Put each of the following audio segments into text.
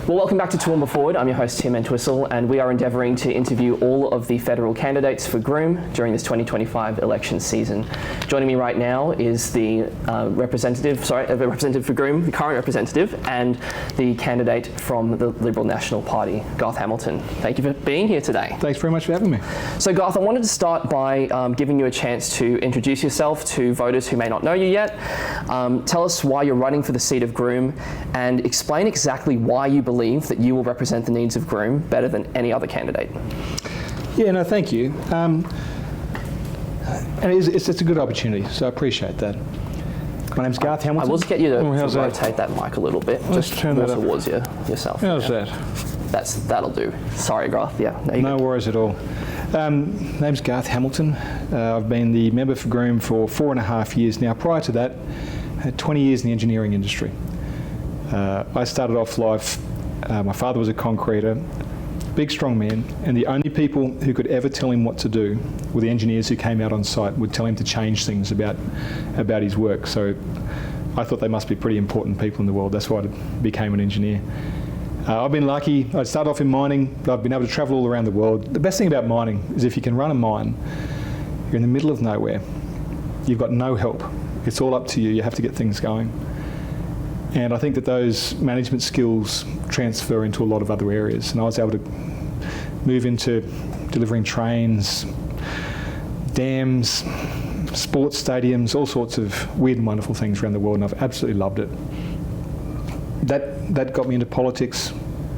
Well, welcome back to Toowoomba Forward. I'm your host, Tim Entwistle, and we are endeavouring to interview all of the federal candidates for Groom during this 2025 election season. Joining me right now is the representative for Groom, the current representative, and the candidate from the Liberal National Party, Garth Hamilton. Thank you for being here today. Thanks very much for having me. So, Garth, I wanted to start by giving you a chance to introduce yourself to voters who may not know you yet. Tell us why you're running for the seat of Groom, and explain exactly why you believe that you will represent the needs of Groom better than any other candidate. Yeah, no, thank you. And it's a good opportunity, so I appreciate that. My name's Garth Hamilton. I will just get you to rotate that mic a little bit. Let's just turn that up towards yourself. How's that? That'll do. Sorry, Garth. Yeah. No worries at all. Name's Garth Hamilton. I've been the member for Groom for 4.5 years now. Prior to that, I had 20 years in the engineering industry. I started off life, my father was a concreter, big strong man, and the only people who could ever tell him what to do were the engineers who came out on site, would tell him to change things about his work. So I thought they must be pretty important people in the world. That's why I became an engineer. I've been lucky. I started off in mining, but I've been able to travel all around the world. The best thing about mining is if you can run a mine, you're in the middle of nowhere. You've got no help. It's all up to you. You have to get things going. And I think that those management skills transfer into a lot of other areas. And I was able to move into delivering trains, dams, sports stadiums, all sorts of weird and wonderful things around the world, and I've absolutely loved it. That got me into politics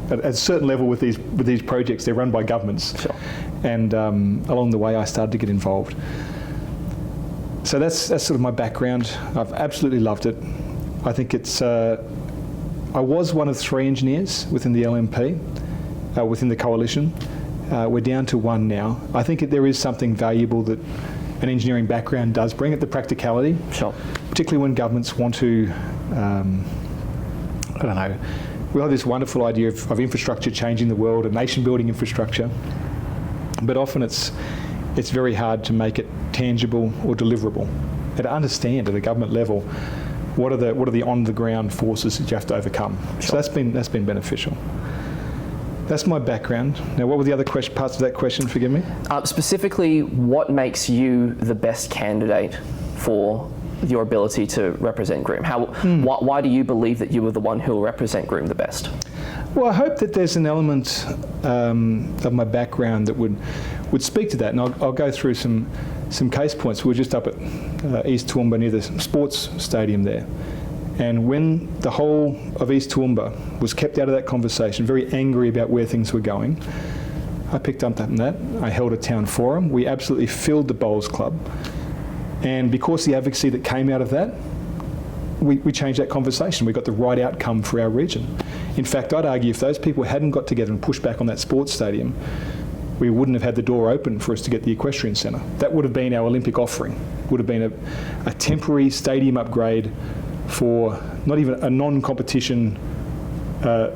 at a certain level with these projects. They're run by governments. Sure. And along the way I started to get involved. So that's sort of my background. I've absolutely loved it. I think it's, I was one of 3 engineers within the LNP, within the coalition. We're down to 1 now. I think there is something valuable that an engineering background does bring at the practicality. Sure. Particularly when governments want to, I don't know, we have this wonderful idea of infrastructure changing the world, a nation building infrastructure, but often it's very hard to make it tangible or deliverable, and to understand at a government level what are the on the ground forces that you have to overcome. Sure. So that's been beneficial. That's my background. Now, what were the other parts of that question? Forgive me. Specifically, what makes you the best candidate for your ability to represent Groom? Why do you believe that you are the one who will represent Groom the best? Well, I hope that there's an element of my background that would speak to that, and I'll go through some case points. We were just up at East Toowoomba near the sports stadium there, and when the whole of East Toowoomba was kept out of that conversation, very angry about where things were going, I picked up on that. I held a town forum. We absolutely filled the bowls club, and because the advocacy that came out of that, we changed that conversation. We got the right outcome for our region. In fact, I'd argue if those people hadn't got together and pushed back on that sports stadium, we wouldn't have had the door open for us to get the equestrian centre. That would have been our Olympic offering. Would have been a temporary stadium upgrade for not even a non-competition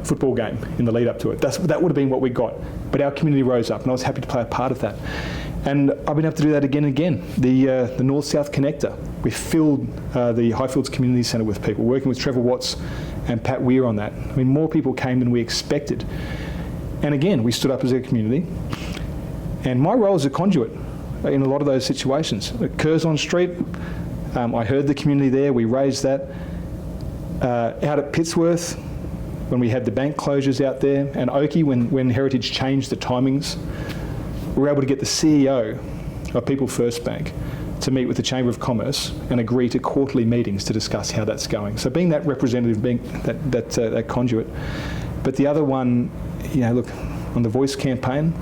football game in the lead up to it. That would have been what we got. But our community rose up, and I was happy to play a part of that. And I've been able to do that again and again. The North-South Connector. We filled the Highfields Community Centre with people, working with Trevor Watts and Pat Weir on that. I mean, more people came than we expected. And again, we stood up as a community. And my role as a conduit in a lot of those situations. At Curzon Street, I heard the community there, we raised that. Out at Pittsworth, when we had the bank closures out there, and Oakey, when Heritage changed the timings, we were able to get the CEO of People First Bank to meet with the Chamber of Commerce and agree to quarterly meetings to discuss how that's going. So being that representative, being that conduit. But the other one, look, on the Voice campaign,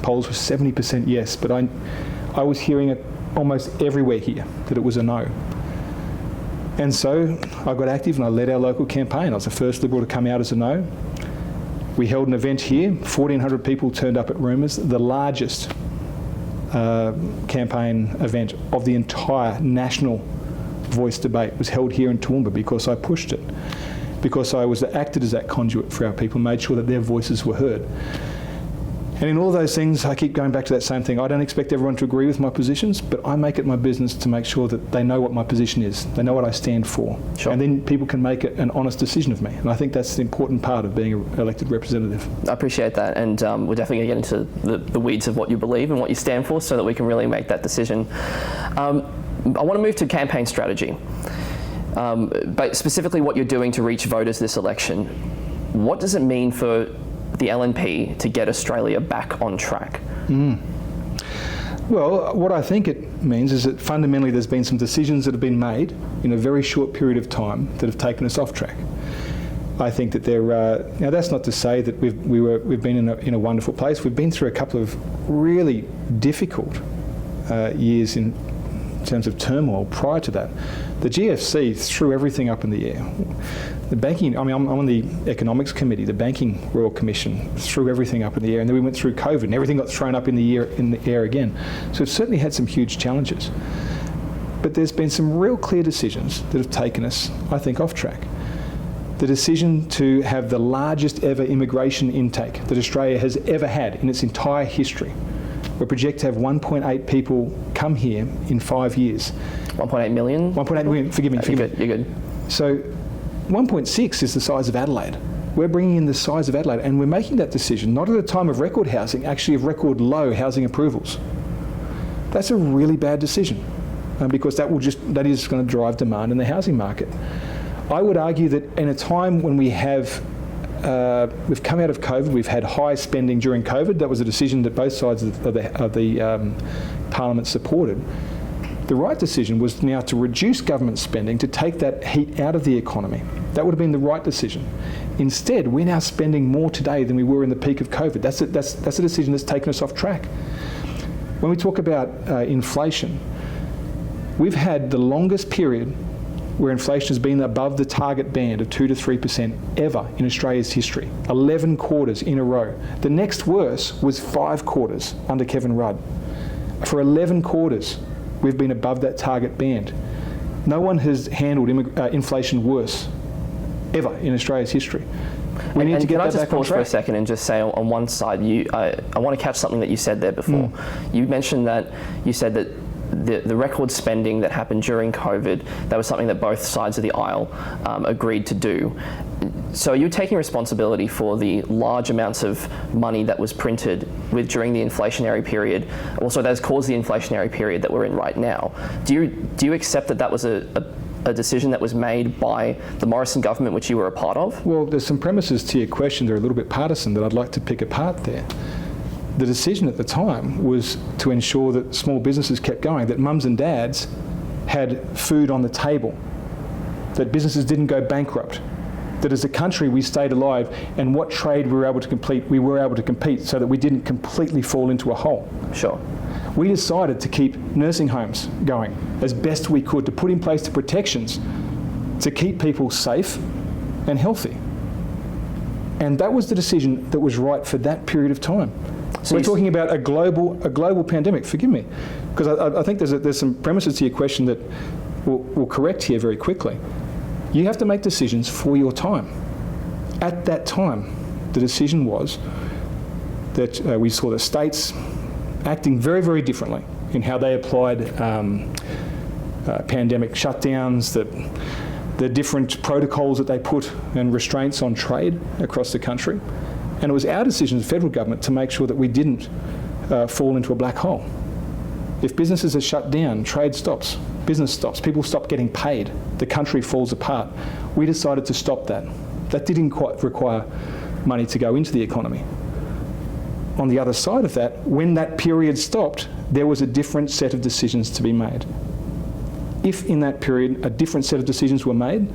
polls were 70% yes, but I was hearing it almost everywhere here that it was a no. And so I got active and I led our local campaign. I was the first Liberal to come out as a no. We held an event here, 1,400 people turned up at Rumours, the largest campaign event of the entire national Voice debate was held here in Toowoomba because I pushed it, because I acted as that conduit for our people, made sure that their voices were heard. And in all those things, I keep going back to that same thing. I don't expect everyone to agree with my positions, but I make it my business to make sure that they know what my position is. They know what I stand for. Sure. And then people can make an honest decision of me. And I think that's the important part of being an elected representative. I appreciate that, and we're definitely going to get into the weeds of what you believe and what you stand for so that we can really make that decision. I want to move to campaign strategy, but specifically what you're doing to reach voters this election. What does it mean for the LNP to get Australia back on track? Well, what I think it means is that fundamentally there's been some decisions that have been made in a very short period of time that have taken us off track. I think that now that's not to say that we've been in a wonderful place. We've been through a couple of really difficult years in terms of turmoil prior to that. The GFC threw everything up in the air. The banking, I'm on the economics committee, the Banking Royal Commission threw everything up in the air, and then we went through COVID and everything got thrown up in the air again. So we've certainly had some huge challenges. But there's been some real clear decisions that have taken us, I think, off track. The decision to have the largest ever immigration intake that Australia has ever had in its entire history. We project to have 1.8 people come here in 5 years. 1.8 million? 1.8 million, forgive me. You're good. So 1.6 is the size of Adelaide. We're bringing in the size of Adelaide, and we're making that decision not at a time of record housing, actually of record low housing approvals. That's a really bad decision because that is going to drive demand in the housing market. I would argue that in a time when we've come out of COVID, we've had high spending during COVID. That was a decision that both sides of the Parliament supported. The right decision was now to reduce government spending, to take that heat out of the economy. That would have been the right decision. Instead, we're now spending more today than we were in the peak of COVID. That's a decision that's taken us off track. When we talk about inflation, we've had the longest period where inflation has been above the target band of 2 to 3% ever in Australia's history. 11 quarters in a row. The next worst was 5 quarters under Kevin Rudd. For 11 quarters, we've been above that target band. No one has handled inflation worse ever in Australia's history. We need to get that back on track. Can I just pause for a second and just say on one side, I want to catch something that you said there before. You mentioned that you said that the record spending that happened during COVID, that was something that both sides of the aisle agreed to do. So are you taking responsibility for the large amounts of money that was printed during the inflationary period, also that has caused the inflationary period that we're in right now? Do you accept that was a decision that was made by the Morrison government, which you were a part of? Well, there's some premises to your question that are a little bit partisan that I'd like to pick apart there. The decision at the time was to ensure that small businesses kept going, that mums and dads had food on the table, that businesses didn't go bankrupt, that as a country we stayed alive, and what trade we were able to compete so that we didn't completely fall into a hole. Sure. We decided to keep nursing homes going as best we could, to put in place the protections to keep people safe and healthy. And that was the decision that was right for that period of time. So we're talking about a global pandemic. Forgive me, because I think there's some premises to your question that we'll correct here very quickly. You have to make decisions for your time. At that time, the decision was that we saw the states acting very, very differently in how they applied pandemic shutdowns, the different protocols that they put and restraints on trade across the country. And it was our decision as the federal government to make sure that we didn't fall into a black hole. If businesses are shut down, trade stops, business stops, people stop getting paid, the country falls apart. We decided to stop that. That didn't quite require money to go into the economy. On the other side of that, when that period stopped, there was a different set of decisions to be made. If in that period a different set of decisions were made,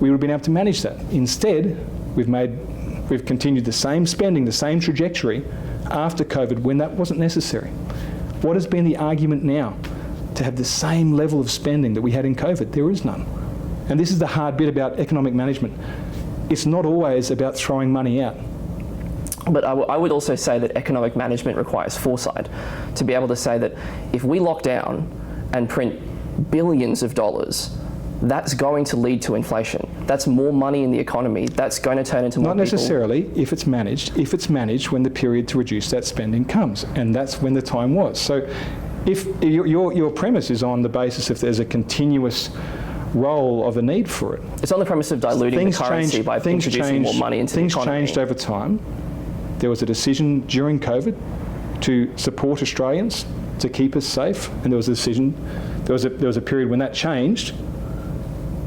we would have been able to manage that. Instead, we've continued the same spending, the same trajectory after COVID when that wasn't necessary. What has been the argument now to have the same level of spending that we had in COVID? There is none. And this is the hard bit about economic management. It's not always about throwing money out. But I would also say that economic management requires foresight. To be able to say that if we lock down and print billions of dollars, that's going to lead to inflation. That's more money in the economy. That's going to turn into more Not necessarily if it's managed. If it's managed when the period to reduce that spending comes, and that's when the time was. So if your premise is on the basis if there's a continuous role of a need for it. It's on the premise of diluting the currency by introducing more money into the economy. Things changed over time. There was a decision during COVID to support Australians, to keep us safe, and there was a decision, there was a period when that changed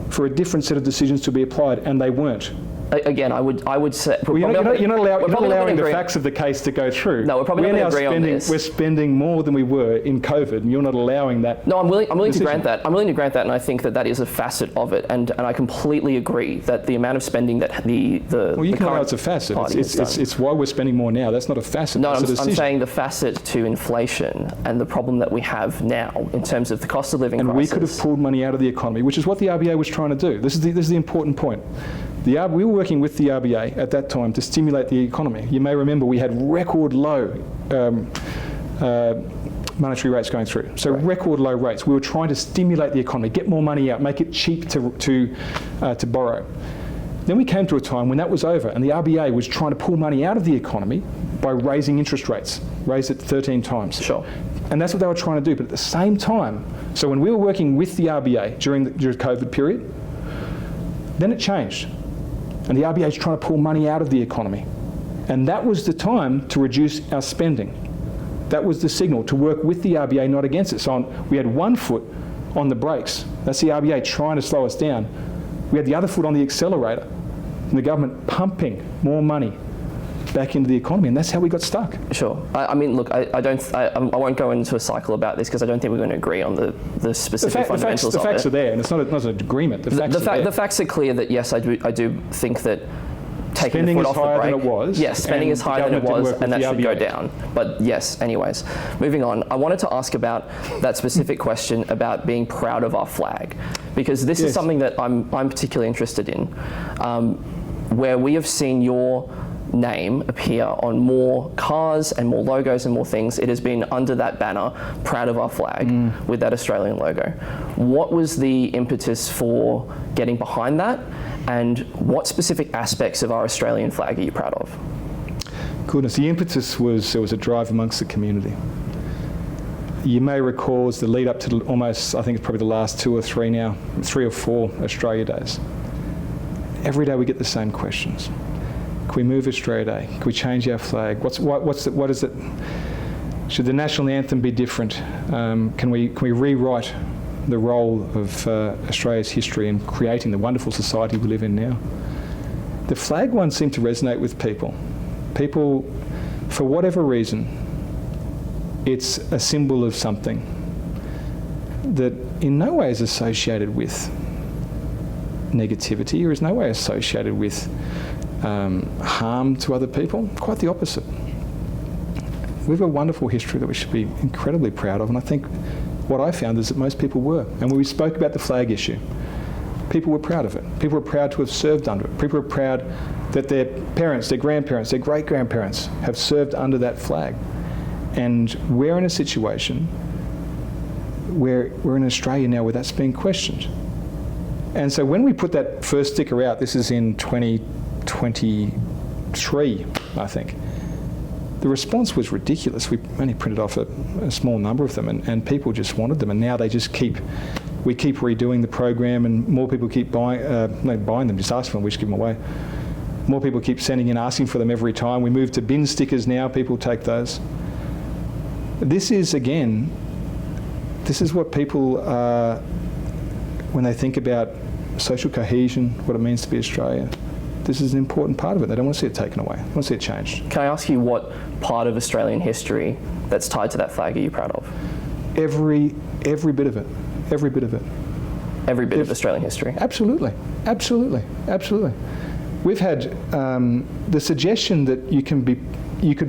for a different set of decisions to be applied, and they weren't. Again, I would say... Well, you're not allowing the facts of the case to go through. No, we're probably not going to agree on this. We're spending more than we were in COVID, and you're not allowing that. No, I'm willing to grant that. I'm willing to grant that, and I think that is a facet of it, and I completely agree that the amount of spending that Well, you can know it's a facet. It's why we're spending more now. That's not a facet. No, I'm saying the facet to inflation and the problem that we have now in terms of the cost of living crisis. And we could have pulled money out of the economy, which is what the RBA was trying to do. This is the important point. We were working with the RBA at that time to stimulate the economy. You may remember we had record low monetary rates going through. So record low rates. We were trying to stimulate the economy, get more money out, make it cheap to borrow. Then we came to a time when that was over and the RBA was trying to pull money out of the economy by raising interest rates, raised it 13 times. Sure. And that's what they were trying to do. But at the same time, so when we were working with the RBA during the COVID period, then it changed. And the RBA is trying to pull money out of the economy. And that was the time to reduce our spending. That was the signal to work with the RBA, not against it. So we had one foot on the brakes. That's the RBA trying to slow us down. We had the other foot on the accelerator. And the government pumping more money back into the economy, and that's how we got stuck. Sure. I mean, look, I won't go into a cycle about this because I don't think we're going to agree on the specific fundamentals of it. The facts are there, and it's not an agreement. The facts are clear that yes, I do think that taking the foot off the brake. Spending is higher than it was. Yes, spending is higher than it was, and that should go down. But yes, anyways, moving on. I wanted to ask about that specific question about being proud of our flag, because this is something that I'm particularly interested in, where we have seen your name appear on more cars and more logos and more things. It has been under that banner, proud of our flag, with that Australian logo. What was the impetus for getting behind that, and what specific aspects of our Australian flag are you proud of? Goodness, the impetus was there was a drive amongst the community. You may recall as the lead up to almost, I think it's probably the last 2 or 3 now, 3 or 4 Australia Days. Every day we get the same questions. Can we move Australia Day? Can we change our flag? What is it? Should the national anthem be different? Can we rewrite the role of Australia's history in creating the wonderful society we live in now? The flag one seemed to resonate with people. People, for whatever reason, it's a symbol of something that in no way is associated with negativity or is no way associated with harm to other people. Quite the opposite. We have a wonderful history that we should be incredibly proud of, and I think what I found is that most people were. And when we spoke about the flag issue, people were proud of it. People were proud to have served under it. People were proud that their parents, their grandparents, their great-grandparents have served under that flag. And we're in a situation where we're in Australia now where that's being questioned. And so when we put that first sticker out, this is in 2023, I think, the response was ridiculous. We only printed off a small number of them, and people just wanted them. And now we keep redoing the program, and more people keep buying them, just ask for them, we just give them away. More people keep sending in, asking for them every time. We move to bin stickers now, people take those. This is what people, when they think about social cohesion, what it means to be Australia, this is an important part of it. They don't want to see it taken away. They want to see it changed. Can I ask you what part of Australian history that's tied to that flag are you proud of? Every bit of it. Every bit of it. Every bit of Australian history? Absolutely. Absolutely. Absolutely. We've had the suggestion that you could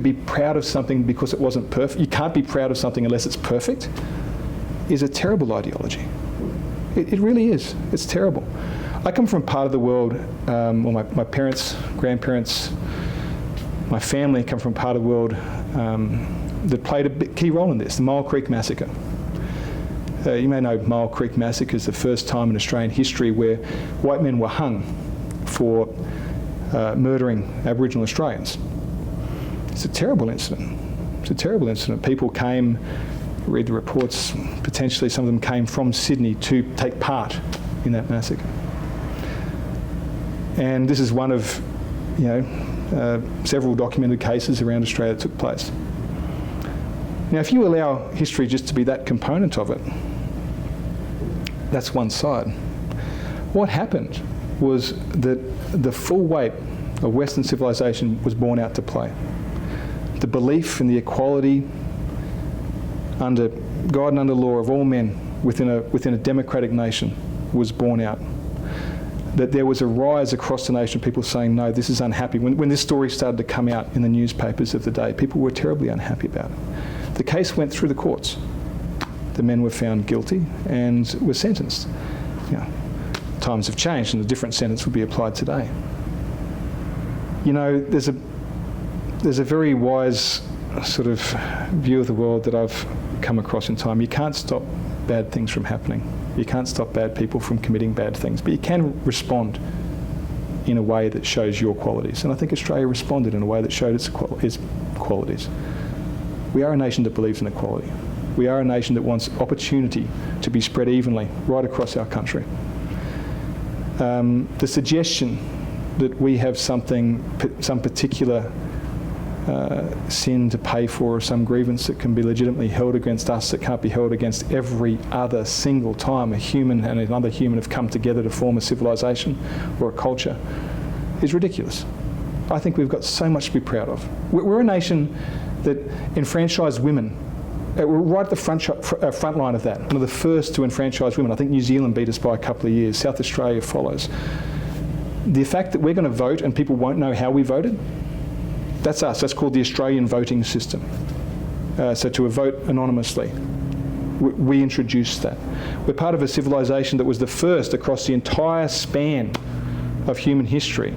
be proud of something because it wasn't perfect. You can't be proud of something unless it's perfect, is a terrible ideology. It really is. It's terrible. I come from a part of the world, my parents, grandparents, my family come from a part of the world that played a key role in this, the Mole Creek Massacre. You may know Mile Creek Massacre is the first time in Australian history where white men were hung for murdering Aboriginal Australians. It's a terrible incident. It's a terrible incident. People came, read the reports, potentially some of them came from Sydney to take part in that massacre. And this is one of, several documented cases around Australia that took place. Now, if you allow history just to be that component of it, that's one side. What happened was that the full weight of Western civilization was borne out to play. The belief in the equality under God and under law of all men within a democratic nation was borne out. That there was a rise across the nation, people saying, no, this is unhappy. When this story started to come out in the newspapers of the day, people were terribly unhappy about it. The case went through the courts. The men were found guilty and were sentenced. Times have changed and a different sentence would be applied today. There's a very wise sort of view of the world that I've come across in time. You can't stop bad things from happening. You can't stop bad people from committing bad things, but you can respond in a way that shows your qualities. And I think Australia responded in a way that showed its qualities. We are a nation that believes in equality. We are a nation that wants opportunity to be spread evenly right across our country. The suggestion that we have some particular sin to pay for, or some grievance that can be legitimately held against us that can't be held against every other single time a human and another human have come together to form a civilization or a culture, is ridiculous. I think we've got so much to be proud of. We're a nation that enfranchised women. We're right at the front line of that. One of the first to enfranchise women. I think New Zealand beat us by a couple of years. South Australia follows. The fact that we're going to vote and people won't know how we voted, that's us. That's called the Australian voting system. So to vote anonymously, we introduced that. We're part of a civilization that was the first across the entire span of human history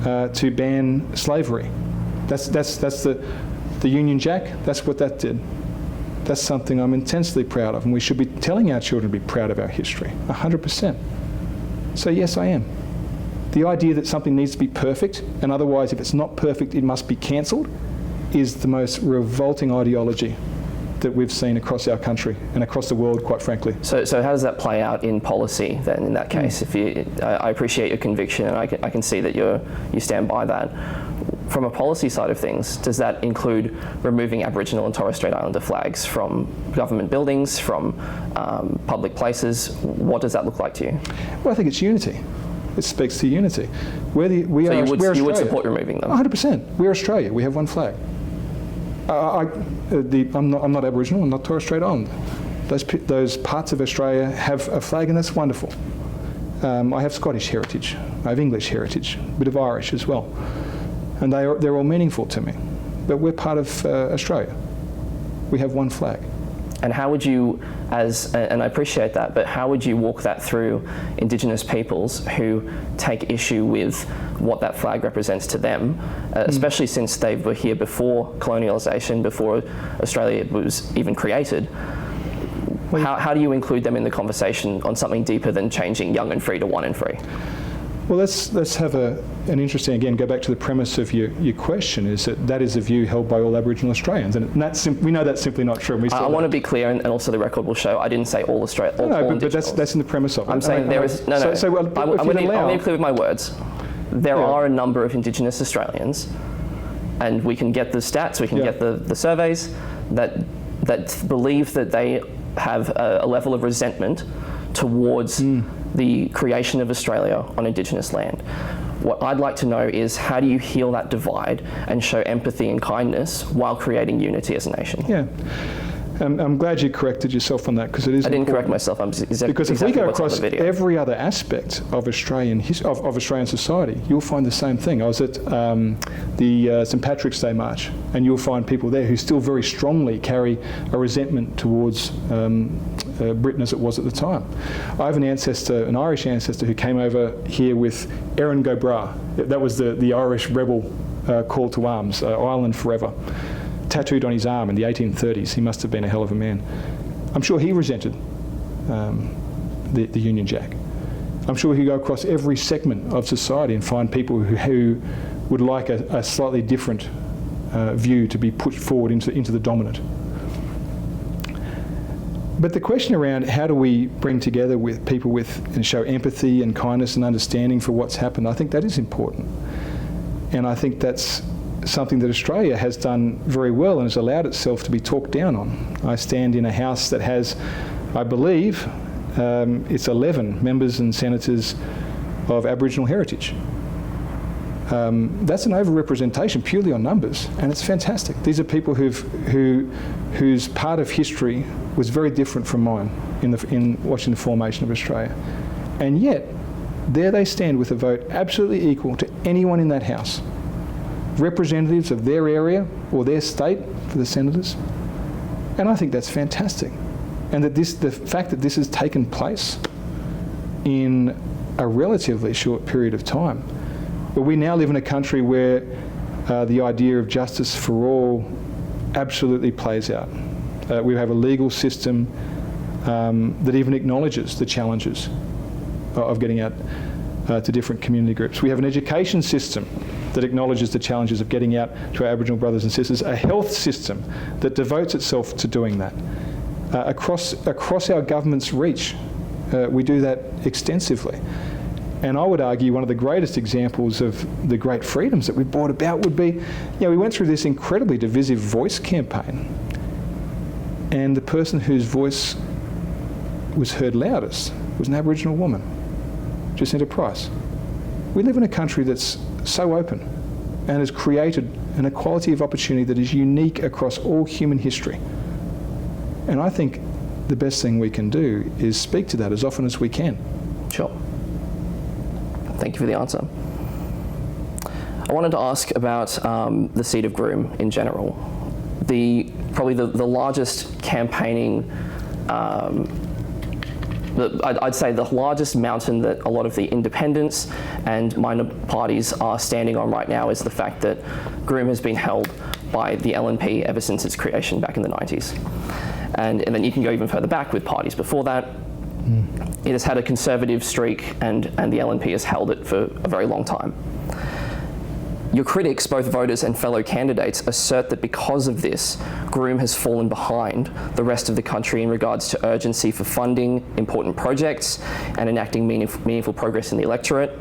to ban slavery. That's the Union Jack. That's what that did. That's something I'm intensely proud of, and we should be telling our children to be proud of our history, 100%. So yes, I am. The idea that something needs to be perfect, and otherwise if it's not perfect it must be cancelled, is the most revolting ideology that we've seen across our country and across the world, quite frankly. So how does that play out in policy then, in that case? I appreciate your conviction, and I can see that you stand by that. From a policy side of things, does that include removing Aboriginal and Torres Strait Islander flags from government buildings, from public places? What does that look like to you? Well, I think it's unity. It speaks to unity. You would support removing them? 100%. We're Australia. We have one flag. I'm not Aboriginal. I'm not Torres Strait Islander. Those parts of Australia have a flag, and that's wonderful. I have Scottish heritage. I have English heritage. A bit of Irish as well. And they're all meaningful to me. But we're part of Australia. We have one flag. And how would you, and I appreciate that, but how would you walk that through Indigenous peoples who take issue with what that flag represents to them, especially since they were here before colonialisation, before Australia was even created? How do you include them in the conversation on something deeper than changing young and free to one and free? Well, let's have an interesting, again, go back to the premise of your question, is that is a view held by all Aboriginal Australians, and we know that's simply not true. I want to be clear, and also the record will show, I didn't say all Australia. But that's in the premise of it. I'm saying there is, no. So I'm going to be clear with my words. There are a number of Indigenous Australians, and we can get the stats, we can get the surveys, that believe that they have a level of resentment towards the creation of Australia on Indigenous land. What I'd like to know is, how do you heal that divide and show empathy and kindness while creating unity as a nation? Yeah. I'm glad you corrected yourself on that, because it is. I didn't correct myself. Because if we go across every other aspect of Australian society, you'll find the same thing. I was at the St Patrick's Day March, and you'll find people there who still very strongly carry a resentment towards Britain as it was at the time. I have an Irish ancestor, who came over here with Erin go Bragh. That was the Irish rebel call to arms, Ireland forever, tattooed on his arm in the 1830s. He must have been a hell of a man. I'm sure he resented the Union Jack. I'm sure we could go across every segment of society and find people who would like a slightly different view to be put forward into the dominant. But the question around how do we bring together with people and show empathy and kindness and understanding for what's happened, I think that is important. And I think that's something that Australia has done very well and has allowed itself to be talked down on. I stand in a house that has, I believe, it's 11 members and senators of Aboriginal heritage. That's an over-representation purely on numbers, and it's fantastic. These are people whose part of history was very different from mine in watching the formation of Australia. And yet, there they stand with a vote absolutely equal to anyone in that house. Representatives of their area or their state for the senators. And I think that's fantastic. And that the fact that this has taken place in a relatively short period of time. But we now live in a country where the idea of justice for all absolutely plays out. We have a legal system that even acknowledges the challenges of getting out to different community groups. We have an education system that acknowledges the challenges of getting out to our Aboriginal brothers and sisters, a health system that devotes itself to doing that. Across our government's reach, we do that extensively. And I would argue one of the greatest examples of the great freedoms that we brought about would be, we went through this incredibly divisive voice campaign, and the person whose voice was heard loudest was an Aboriginal woman, Jacinta Price. We live in a country that's so open and has created an equality of opportunity that is unique across all human history. And I think the best thing we can do is speak to that as often as we can. Sure. Thank you for the answer. I wanted to ask about the seat of Groom in general. Probably the largest campaigning, I'd say the largest mountain that a lot of the independents and minor parties are standing on right now is the fact that Groom has been held by the LNP ever since its creation back in the 90s. And then you can go even further back with parties before that. It has had a conservative streak, and the LNP has held it for a very long time. Your critics, both voters and fellow candidates, assert that because of this, Groom has fallen behind the rest of the country in regards to urgency for funding important projects and enacting meaningful progress in the electorate.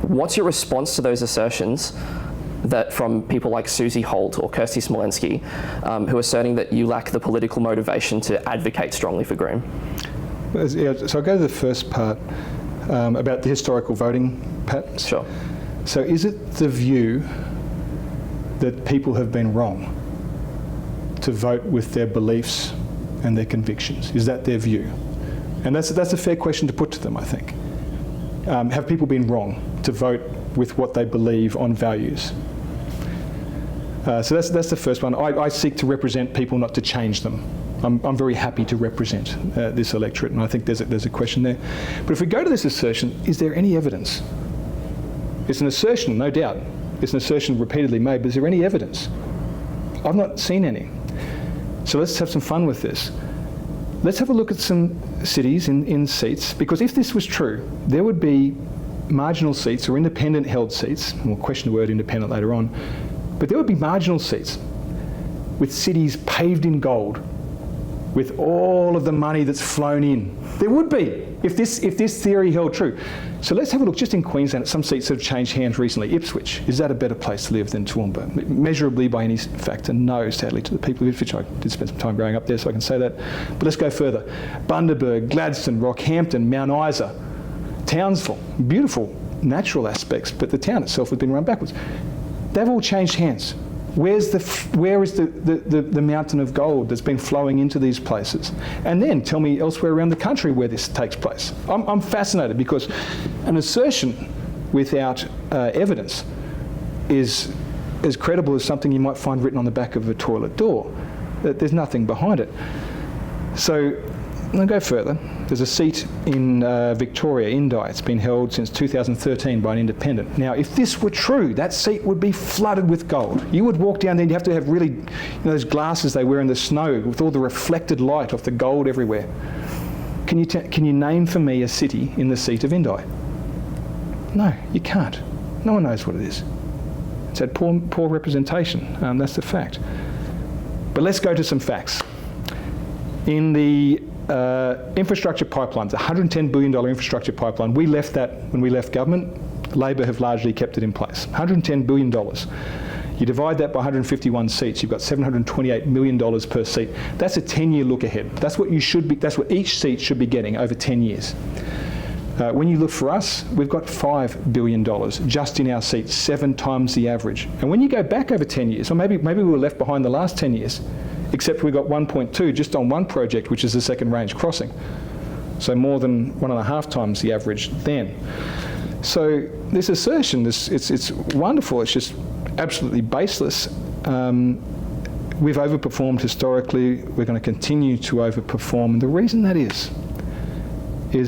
What's your response to those assertions that from people like Susie Holt or Kirsty Smolensky, who are asserting that you lack the political motivation to advocate strongly for Groom? So I'll go to the first part about the historical voting patterns. Sure. So is it the view that people have been wrong to vote with their beliefs and their convictions? Is that their view? And that's a fair question to put to them, I think. Have people been wrong to vote with what they believe on values? So that's the first one. I seek to represent people, not to change them. I'm very happy to represent this electorate, and I think there's a question there. But if we go to this assertion, is there any evidence? It's an assertion, no doubt. It's an assertion repeatedly made, but is there any evidence? I've not seen any. So let's have some fun with this. Let's have a look at some cities in seats, because if this was true, there would be marginal seats or independent held seats, and we'll question the word independent later on, but there would be marginal seats with cities paved in gold, with all of the money that's flown in. There would be, if this theory held true. So let's have a look just in Queensland at some seats that have changed hands recently. Ipswich, is that a better place to live than Toowoomba? Measurably by any factor, no, sadly, to the people of Ipswich. I did spend some time growing up there, so I can say that. But let's go further. Bundaberg, Gladstone, Rockhampton, Mount Isa, Townsville, beautiful natural aspects, but the town itself has been run backwards. They've all changed hands. Where is the mountain of gold that's been flowing into these places? And then tell me elsewhere around the country where this takes place. I'm fascinated, because an assertion without evidence is as credible as something you might find written on the back of a toilet door. There's nothing behind it. So I'll go further. There's a seat in Victoria, Indi. It's been held since 2013 by an independent. Now, if this were true, that seat would be flooded with gold. You would walk down there and you have to have really, those glasses they wear in the snow with all the reflected light of the gold everywhere. Can you name for me a city in the seat of Indi? No, you can't. No one knows what it is. It's had poor representation. That's the fact. But let's go to some facts. In the infrastructure pipelines, $110 billion infrastructure pipeline, we left that when we left government. Labor have largely kept it in place. $110 billion. You divide that by 151 seats, you've got $728 million per seat. That's a 10-year look ahead. That's what you should be. That's what each seat should be getting over 10 years. When you look for us, we've got $5 billion just in our seats, 7 times the average. And when you go back over 10 years, or maybe we were left behind the last 10 years, except we got 1.2 just on one project, which is the second range crossing. So more than 1.5 times the average then. So this assertion, it's wonderful, it's just absolutely baseless. We've overperformed historically, we're going to continue to overperform, and the reason that is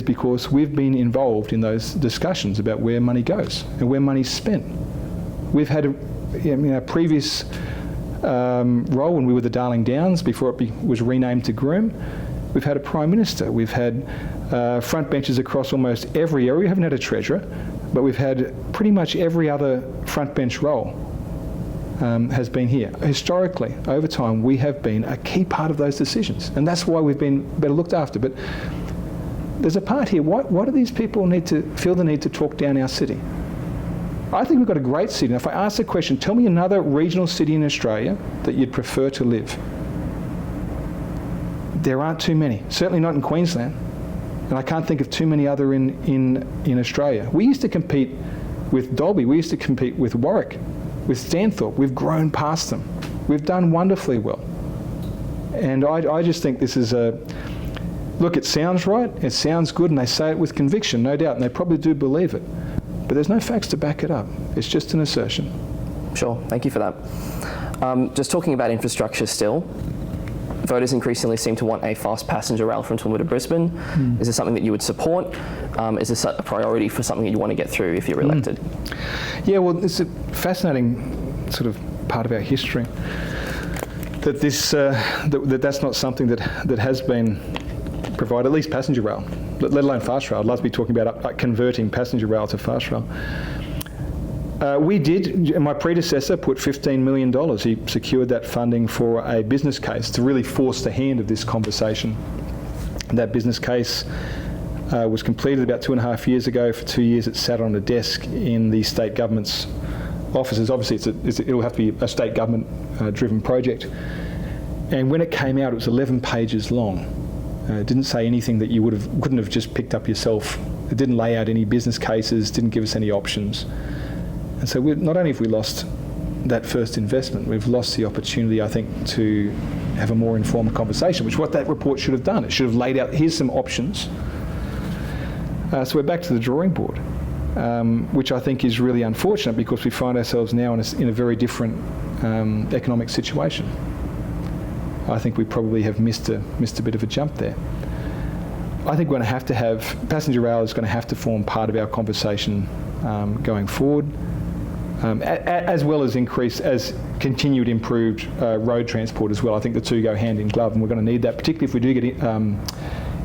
because we've been involved in those discussions about where money goes and where money's spent. We've had a previous role when we were the Darling Downs before it was renamed to Groom. We've had a Prime Minister, we've had front benches across almost every area. We haven't had a Treasurer, but we've had pretty much every other front bench role has been here. Historically, over time, we have been a key part of those decisions, and that's why we've been better looked after. But there's a part here, why do these people feel the need to talk down our city? I think we've got a great city. Now, if I ask the question, tell me another regional city in Australia that you'd prefer to live. There aren't too many, certainly not in Queensland. And I can't think of too many other in Australia. We used to compete with Dalby, we used to compete with Warwick, with Stanthorpe. We've grown past them. We've done wonderfully well. And I just think this is look, it sounds right, it sounds good, and they say it with conviction, no doubt, and they probably do believe it. But there's no facts to back it up. It's just an assertion. Sure, thank you for that. Just talking about infrastructure still, voters increasingly seem to want a fast passenger rail from Toowoomba to Brisbane. Is this something that you would support? Is this a priority for something that you want to get through if you're elected? Yeah, well, it's a fascinating sort of part of our history that that's not something that has been provided, at least passenger rail, let alone fast rail. I'd love to be talking about converting passenger rail to fast rail. We did, my predecessor put $15 million. He secured that funding for a business case to really force the hand of this conversation. That business case was completed about 2.5 years ago. For 2 years it sat on a desk in the state government's offices. Obviously it'll have to be a state government driven project. And when it came out, it was 11 pages long. It didn't say anything that you couldn't have just picked up yourself. It didn't lay out any business cases, didn't give us any options. And so not only have we lost that first investment, we've lost the opportunity, I think, to have a more informed conversation, which is what that report should have done. It should have laid out, here's some options. So we're back to the drawing board, which I think is really unfortunate because we find ourselves now in a very different economic situation. I think we probably have missed a bit of a jump there. I think we're going to have passenger rail is going to have to form part of our conversation going forward, as well as continued improved road transport as well. I think the two go hand in glove, and we're going to need that, particularly if we do get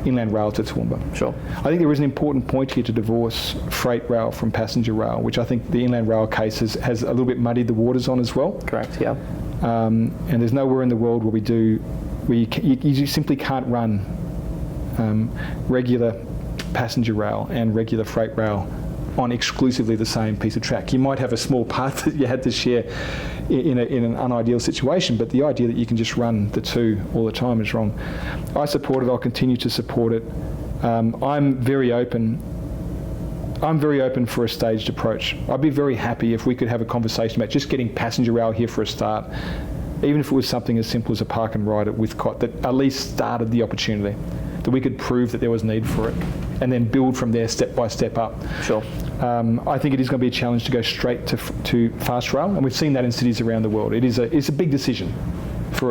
inland rail to Toowoomba. Sure. I think there is an important point here to divorce freight rail from passenger rail, which I think the inland rail case has a little bit muddied the waters on as well. Correct, yeah. And there's nowhere in the world where you simply can't run regular passenger rail and regular freight rail on exclusively the same piece of track. You might have a small part that you had to share in an unideal situation, but the idea that you can just run the two all the time is wrong. I support it. I'll continue to support it. I'm very open for a staged approach. I'd be very happy if we could have a conversation about just getting passenger rail here for a start, even if it was something as simple as a park and ride at Withcott that at least started the opportunity, that we could prove that there was need for it, and then build from there step by step up. Sure. I think it is going to be a challenge to go straight to fast rail, and we've seen that in cities around the world. It's a big decision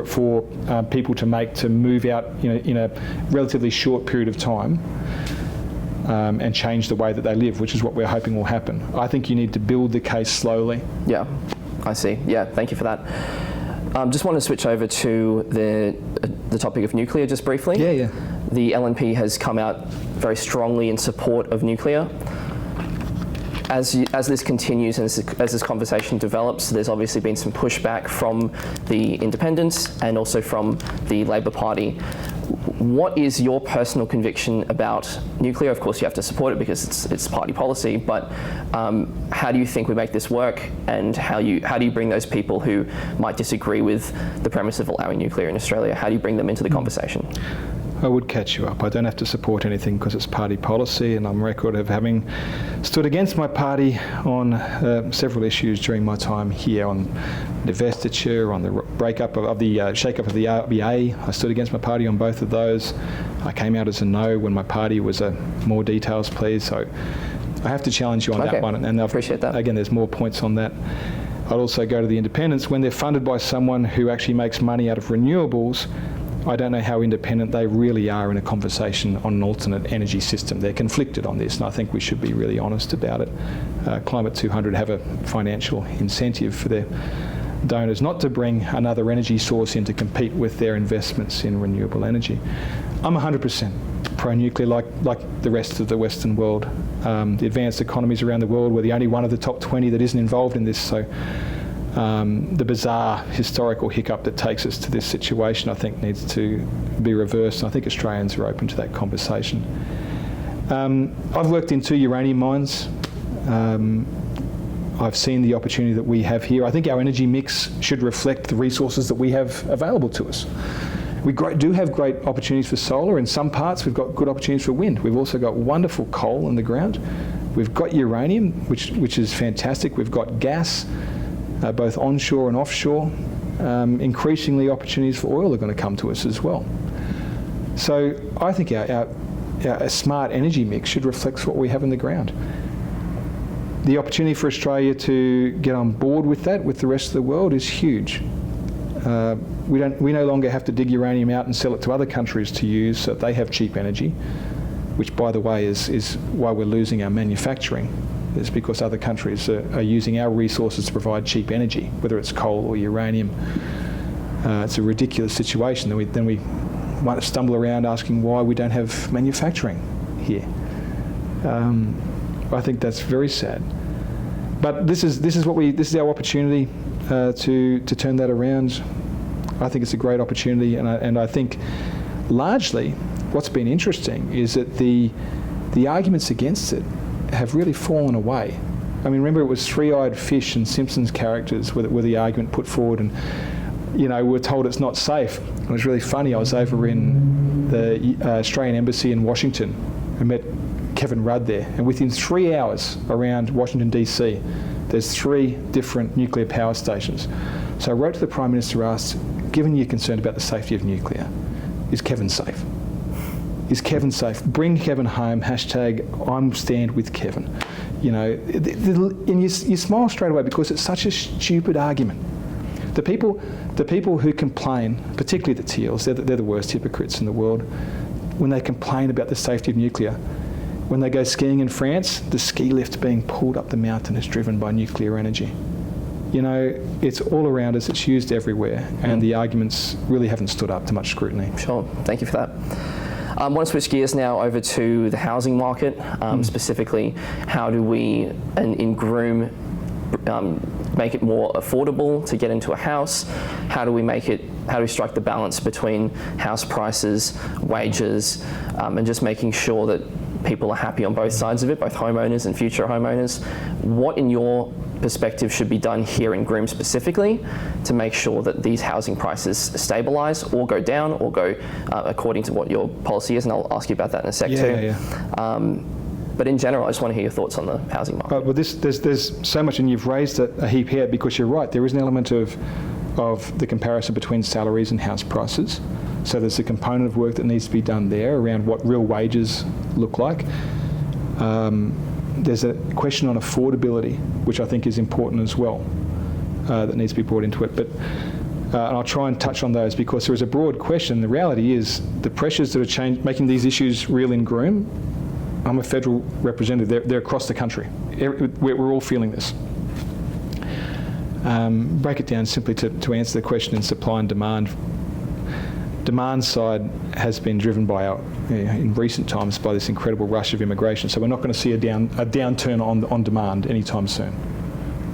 for people to make to move out in a relatively short period of time and change the way that they live, which is what we're hoping will happen. I think you need to build the case slowly. Yeah, I see. Yeah, thank you for that. Just want to switch over to the topic of nuclear just briefly. Yeah. The LNP has come out very strongly in support of nuclear. As this continues and as this conversation develops, there's obviously been some pushback from the independents and also from the Labor Party. What is your personal conviction about nuclear? Of course, you have to support it because it's party policy, but how do you think we make this work, and how do you bring those people who might disagree with the premise of allowing nuclear in Australia, how do you bring them into the conversation? I would catch you up. I don't have to support anything because it's party policy, and I'm on record of having stood against my party on several issues during my time here, on divestiture, on the breakup of the shake-up of the RBA. I stood against my party on both of those. I came out as a no when my party was a more details, please. So I have to challenge you on that one. And I appreciate that. Again, there's more points on that. I'd also go to the independents. When they're funded by someone who actually makes money out of renewables, I don't know how independent they really are in a conversation on an alternate energy system. They're conflicted on this, and I think we should be really honest about it. Climate 200 have a financial incentive for their donors not to bring another energy source in to compete with their investments in renewable energy. I'm 100% pro-nuclear, like the rest of the Western world. The advanced economies around the world, we're the only one of the top 20 that isn't involved in this, so the bizarre historical hiccup that takes us to this situation, I think, needs to be reversed, and I think Australians are open to that conversation. I've worked in 2 uranium mines. I've seen the opportunity that we have here. I think our energy mix should reflect the resources that we have available to us. We do have great opportunities for solar. In some parts, we've got good opportunities for wind. We've also got wonderful coal in the ground. We've got uranium, which is fantastic. We've got gas, both onshore and offshore. Increasingly, opportunities for oil are going to come to us as well. So I think our smart energy mix should reflect what we have in the ground. The opportunity for Australia to get on board with that, with the rest of the world, is huge. We no longer have to dig uranium out and sell it to other countries to use so that they have cheap energy, which, by the way, is why we're losing our manufacturing. It's because other countries are using our resources to provide cheap energy, whether it's coal or uranium. It's a ridiculous situation. Then we might stumble around asking why we don't have manufacturing here. I think that's very sad. But this is our opportunity to turn that around. I think it's a great opportunity, and I think largely what's been interesting is that the arguments against it have really fallen away. I mean, remember, it was three-eyed fish and Simpsons characters were the argument put forward, and we're told it's not safe. It was really funny. I was over in the Australian Embassy in Washington and met Kevin Rudd there, and within 3 hours around Washington DC, there's 3 different nuclear power stations. So I wrote to the Prime Minister, asked, given you're concerned about the safety of nuclear, is Kevin safe? Is Kevin safe? Bring Kevin home, hashtag I'm stand with Kevin. And you smile straight away because it's such a stupid argument. The people who complain, particularly the Teals, they're the worst hypocrites in the world, when they complain about the safety of nuclear. When they go skiing in France, the ski lift being pulled up the mountain is driven by nuclear energy. It's all around us, it's used everywhere, and the arguments really haven't stood up to much scrutiny. Sure, thank you for that. I want to switch gears now over to the housing market, specifically how do we, in Groom, make it more affordable to get into a house? How do we strike the balance between house prices, wages, and just making sure that people are happy on both sides of it, both homeowners and future homeowners? What, in your perspective, should be done here in Groom specifically to make sure that these housing prices stabilise or go down or go according to what your policy is? And I'll ask you about that in a sec too. But in general, I just want to hear your thoughts on the housing market. Well, there's so much, and you've raised a heap here because you're right. There is an element of the comparison between salaries and house prices. So there's a component of work that needs to be done there around what real wages look like. There's a question on affordability, which I think is important as well, that needs to be brought into it. But And I'll try and touch on those because there is a broad question. The reality is the pressures that are making these issues real in Groom. I'm a federal representative. They're across the country. We're all feeling this. Break it down simply to answer the question in supply and demand. Demand side has been driven by in recent times by this incredible rush of immigration. So we're not going to see a downturn on demand anytime soon.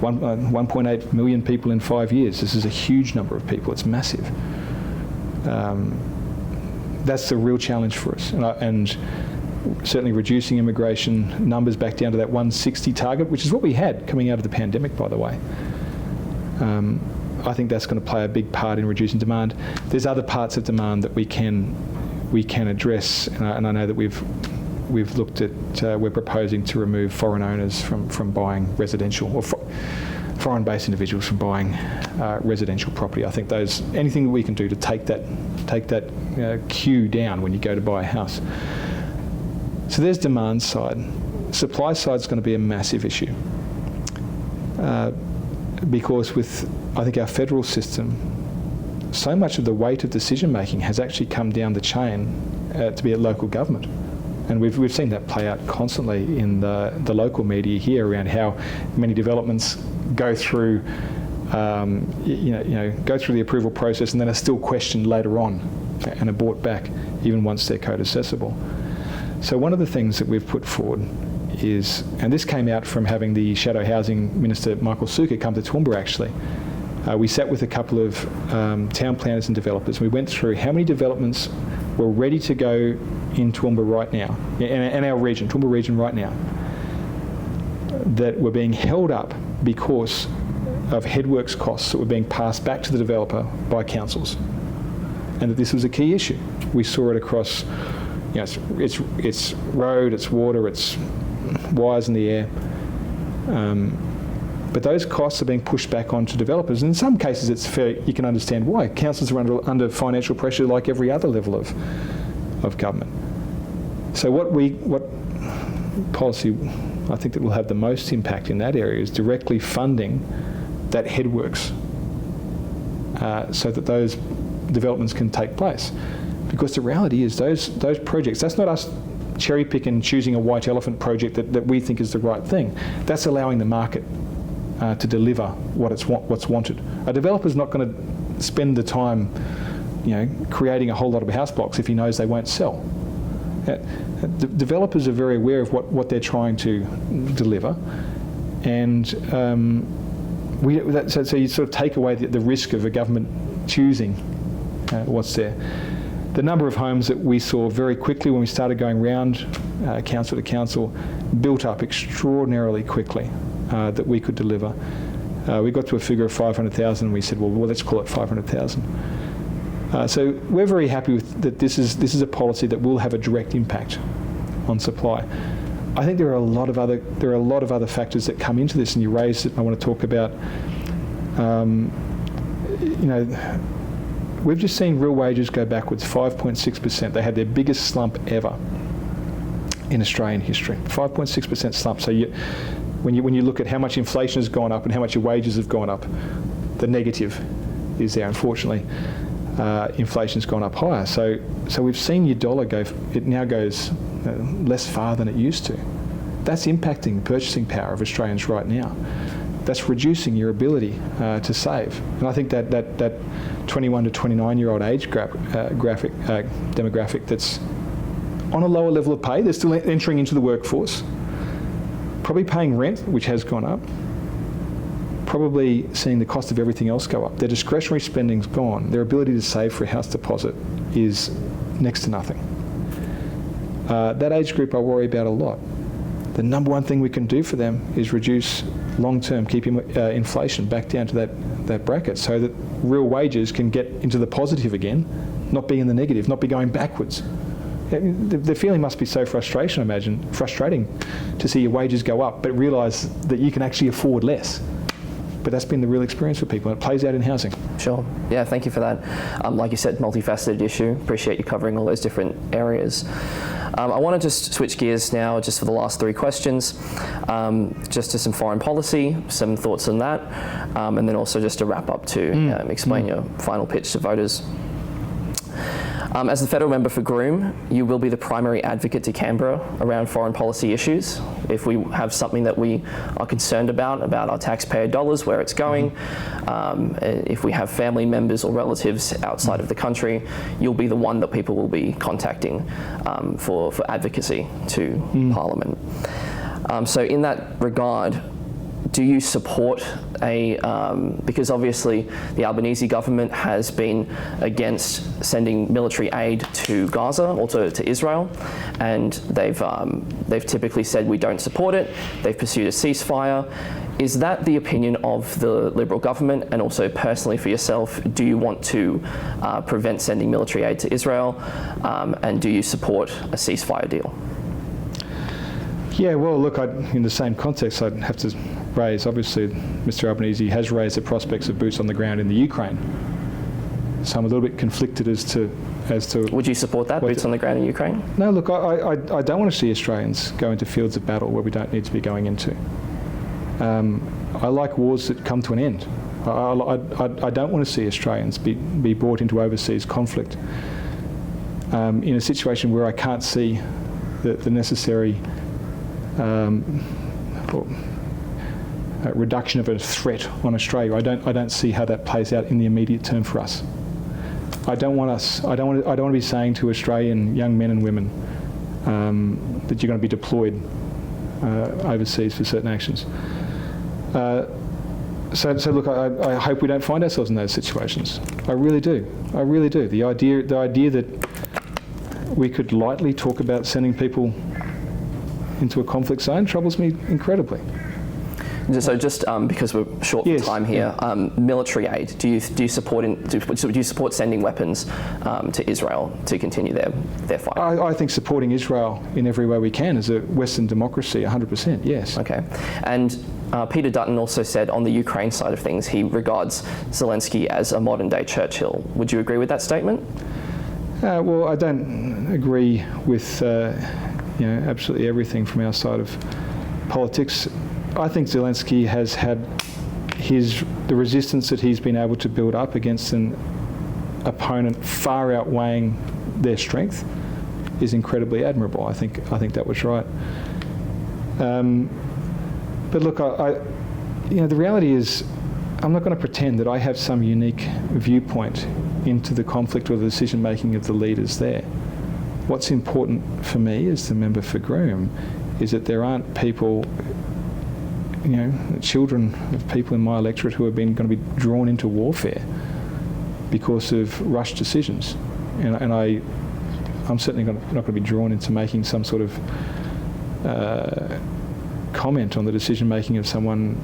1.8 million people in 5 years. This is a huge number of people. It's massive. That's the real challenge for us. And certainly reducing immigration numbers back down to that 160 target, which is what we had coming out of the pandemic, by the way. I think that's going to play a big part in reducing demand. There's other parts of demand that we can address, and I know that we've looked at. We're proposing to remove foreign owners from buying residential, or foreign-based individuals from buying residential property. I think anything that we can do to take that queue down when you go to buy a house. So there's demand side. Supply side is going to be a massive issue. Because with, I think, our federal system, so much of the weight of decision making has actually come down the chain to be at local government, and we've seen that play out constantly in the local media here around how many developments go through, go through the approval process and then are still questioned later on and are brought back even once they're code accessible. So one of the things that we've put forward is, and this came out from having the Shadow Housing Minister Michael Sukkar come to Toowoomba actually. We sat with a couple of town planners and developers. We went through how many developments were ready to go in Toowoomba right now, in our region, Toowoomba region right now, that were being held up because of headworks costs that were being passed back to the developer by councils, and that this was a key issue. We saw it across, it's road, it's water, it's wires in the air. But those costs are being pushed back onto developers. And in some cases, it's fair. You can understand why. Councils are under financial pressure like every other level of government. So what policy I think that will have the most impact in that area is directly funding that headworks so that those developments can take place. Because the reality is those projects, that's not us cherry picking, choosing a white elephant project that we think is the right thing. That's allowing the market to deliver what's wanted. A developer's not going to spend the time, creating a whole lot of house blocks if he knows they won't sell. Developers are very aware of what they're trying to deliver, and so you sort of take away the risk of a government choosing what's there. The number of homes that we saw very quickly when we started going round council to council built up extraordinarily quickly that we could deliver. We got to a figure of 500,000 and we said, well, let's call it 500,000. So we're very happy with that. This is a policy that will have a direct impact on supply. I think there are a lot of other factors that come into this, and you raised it. I want to talk about we've just seen real wages go backwards 5.6%. They had their biggest slump ever in Australian history. 5.6% slump. So when you look at how much inflation has gone up and how much your wages have gone up, the negative is there. Unfortunately, inflation's gone up higher. So we've seen your dollar it now goes less far than it used to. That's impacting the purchasing power of Australians right now. That's reducing your ability to save. And I think that 21 to 29-year-old age demographic that's on a lower level of pay, they're still entering into the workforce, probably paying rent, which has gone up, probably seeing the cost of everything else go up. Their discretionary spending's gone. Their ability to save for a house deposit is next to nothing. That age group I worry about a lot. The number one thing we can do for them is reduce long-term, keeping inflation back down to that bracket so that real wages can get into the positive again, not be in the negative, not be going backwards. The feeling must be so frustrating to see your wages go up, but realise that you can actually afford less. but that's been the real experience for people, and it plays out in housing. Sure. Yeah, thank you for that. Like you said, multifaceted issue. Appreciate you covering all those different areas. I want to just switch gears now, just for the last 3 questions, just to some foreign policy, some thoughts on that, and then also just to wrap up to explain your final pitch to voters. As the federal member for Groom, you will be the primary advocate to Canberra around foreign policy issues. If we have something that we are concerned about our taxpayer dollars, where it's going, if we have family members or relatives outside of the country, you'll be the one that people will be contacting for advocacy to Parliament. So in that regard, do you support because obviously the Albanese government has been against sending military aid to Gaza or to Israel, and they've typically said we don't support it. They've pursued a ceasefire. Is that the opinion of the Liberal government? And also personally for yourself, do you want to prevent sending military aid to Israel, and do you support a ceasefire deal? Yeah, well, look, in the same context, I'd have to raise, obviously, Mr Albanese has raised the prospects of boots on the ground in the Ukraine. So I'm a little bit conflicted as to. Would you support that, boots on the ground in Ukraine? No, look, I don't want to see Australians go into fields of battle where we don't need to be going into. I like wars that come to an end. I don't want to see Australians be brought into overseas conflict in a situation where I can't see the necessary reduction of a threat on Australia. I don't see how that plays out in the immediate term for us. I don't want to be saying to Australian young men and women that you're going to be deployed overseas for certain actions. So look, I hope we don't find ourselves in those situations. I really do. I really do. The idea that we could lightly talk about sending people into a conflict zone troubles me incredibly. So just because we're short for time here, military aid. Do you support sending weapons to Israel to continue their fight? I think supporting Israel in every way we can as a Western democracy, 100%. Yes. Okay, and Peter Dutton also said on the Ukraine side of things, he regards Zelensky as a modern-day Churchill. Would you agree with that statement? Well, I don't agree with absolutely everything from our side of politics. I think Zelensky has had the resistance that he's been able to build up against an opponent far outweighing their strength is incredibly admirable. I think that was right. But look, the reality is, I'm not going to pretend that I have some unique viewpoint into the conflict or the decision making of the leaders there. What's important for me as the member for Groom is that there aren't people, children of people in my electorate who are going to be drawn into warfare because of rushed decisions. And I'm certainly not going to be drawn into making some sort of comment on the decision making of someone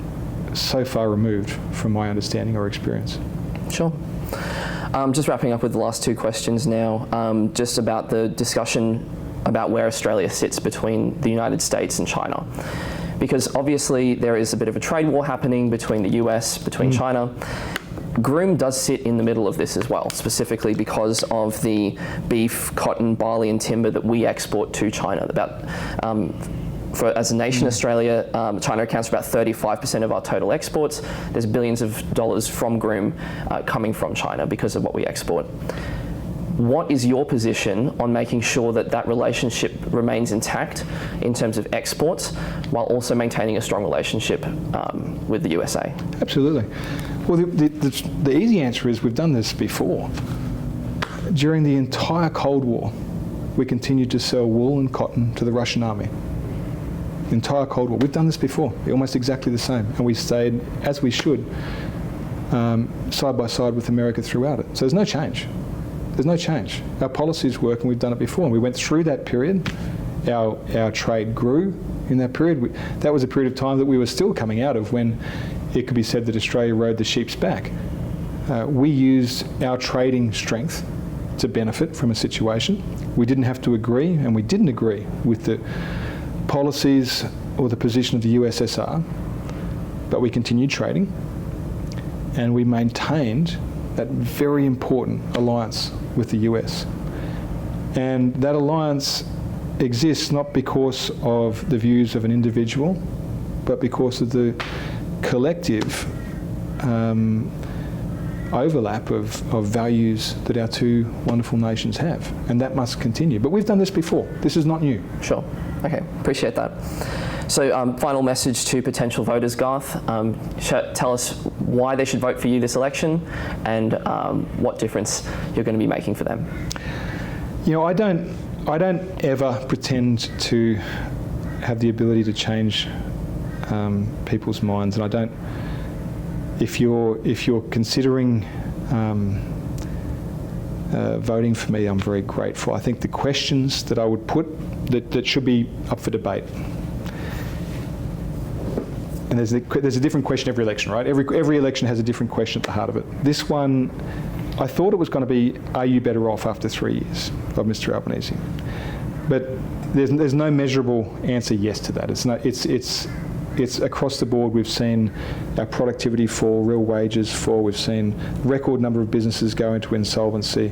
so far removed from my understanding or experience. Sure. Just wrapping up with the last 2 questions now, just about the discussion about where Australia sits between the United States and China. Because obviously there is a bit of a trade war happening between the US, between China. Groom does sit in the middle of this as well, specifically because of the beef, cotton, barley and timber that we export to China. As a nation, Australia, China accounts for about 35% of our total exports. There's billions of dollars from Groom coming from China because of what we export. What is your position on making sure that relationship remains intact in terms of exports, while also maintaining a strong relationship with the USA? Absolutely. Well, the easy answer is we've done this before. During the entire Cold War, we continued to sell wool and cotton to the Russian army. The entire Cold War. We've done this before, almost exactly the same. And we stayed, as we should, side by side with America throughout it. So there's no change. There's no change. Our policies work and we've done it before. And we went through that period. Our trade grew in that period. That was a period of time that we were still coming out of when it could be said that Australia rode the sheep's back. We used our trading strength to benefit from a situation. We didn't have to agree, and we didn't agree with the policies or the position of the USSR, but we continued trading. and we maintained that very important alliance with the US. And that alliance exists not because of the views of an individual, but because of the collective overlap of values that our two wonderful nations have. And that must continue. But we've done this before. This is not new. Sure. Okay, appreciate that. So final message to potential voters, Garth. Tell us why they should vote for you this election and what difference you're going to be making for them. You know, I don't ever pretend to have the ability to change people's minds, and I don't. If you're considering voting for me, I'm very grateful. I think the questions that I would put that should be up for debate. And there's a different question every election, right? Every election has a different question at the heart of it. This one, I thought it was going to be, are you better off after 3 years of Mr. Albanese? But there's no measurable answer yes to that. It's across the board. We've seen our productivity fall, real wages fall. We've seen record number of businesses go into insolvency.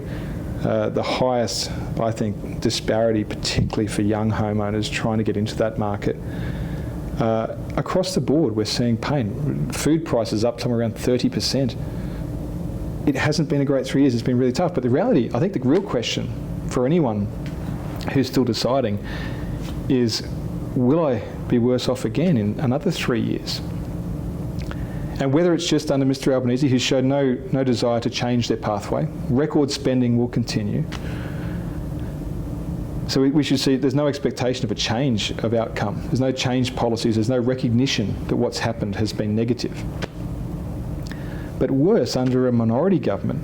The highest, I think, disparity, particularly for young homeowners trying to get into that market. Across the board, we're seeing pain. Food prices up somewhere around 30%. It hasn't been a great 3 years. It's been really tough. But the reality, I think the real question for anyone who's still deciding is, will I be worse off again in another 3 years? And whether it's just under Mr. Albanese, who's shown no desire to change their pathway, record spending will continue. So we should see there's no expectation of a change of outcome. There's no change policies. There's no recognition that what's happened has been negative. But worse, under a minority government,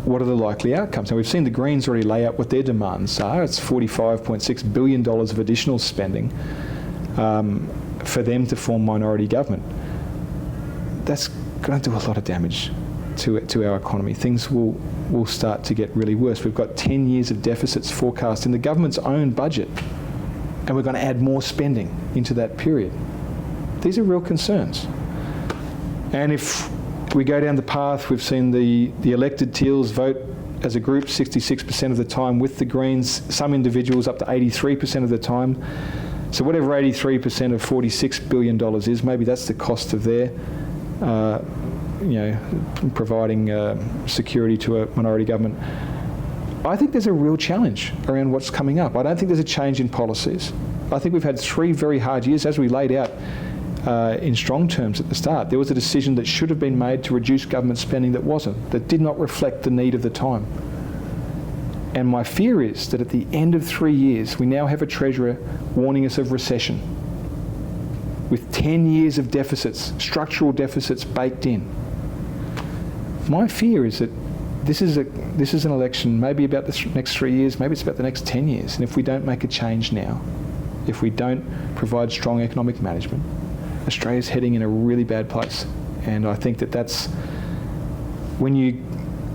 what are the likely outcomes? Now, we've seen the Greens already lay out what their demands are. It's $45.6 billion of additional spending for them to form minority government. That's going to do a lot of damage to our economy. Things will start to get really worse. We've got 10 years of deficits forecast in the government's own budget, and we're going to add more spending into that period. These are real concerns. And if we go down the path, we've seen the elected Teals vote as a group 66% of the time with the Greens, some individuals up to 83% of the time. So whatever 83% of $46 billion is, maybe that's the cost of their providing security to a minority government. I think there's a real challenge around what's coming up. I don't think there's a change in policies. I think we've had 3 very hard years, as we laid out in strong terms at the start. There was a decision that should have been made to reduce government spending that wasn't, that did not reflect the need of the time. And my fear is that at the end of 3 years, we now have a Treasurer warning us of recession, with 10 years of deficits, structural deficits baked in. My fear is that this is an election maybe about the next 3 years, maybe it's about the next 10 years. And if we don't make a change now, if we don't provide strong economic management, Australia's heading in a really bad place. And I think that's when you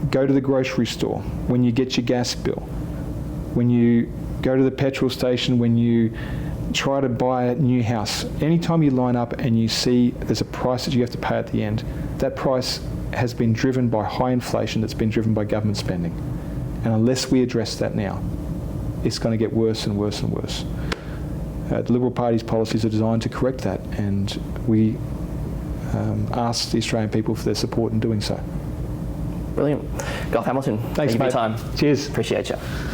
go to the grocery store, when you get your gas bill, when you go to the petrol station, when you try to buy a new house, anytime you line up and you see there's a price that you have to pay at the end, that price has been driven by high inflation that's been driven by government spending. And unless we address that now, it's going to get worse and worse and worse. The Liberal Party's policies are designed to correct that, and we ask the Australian people for their support in doing so. Brilliant. Garth Hamilton, Thanks, thank you for mate. your time. Cheers. Appreciate you.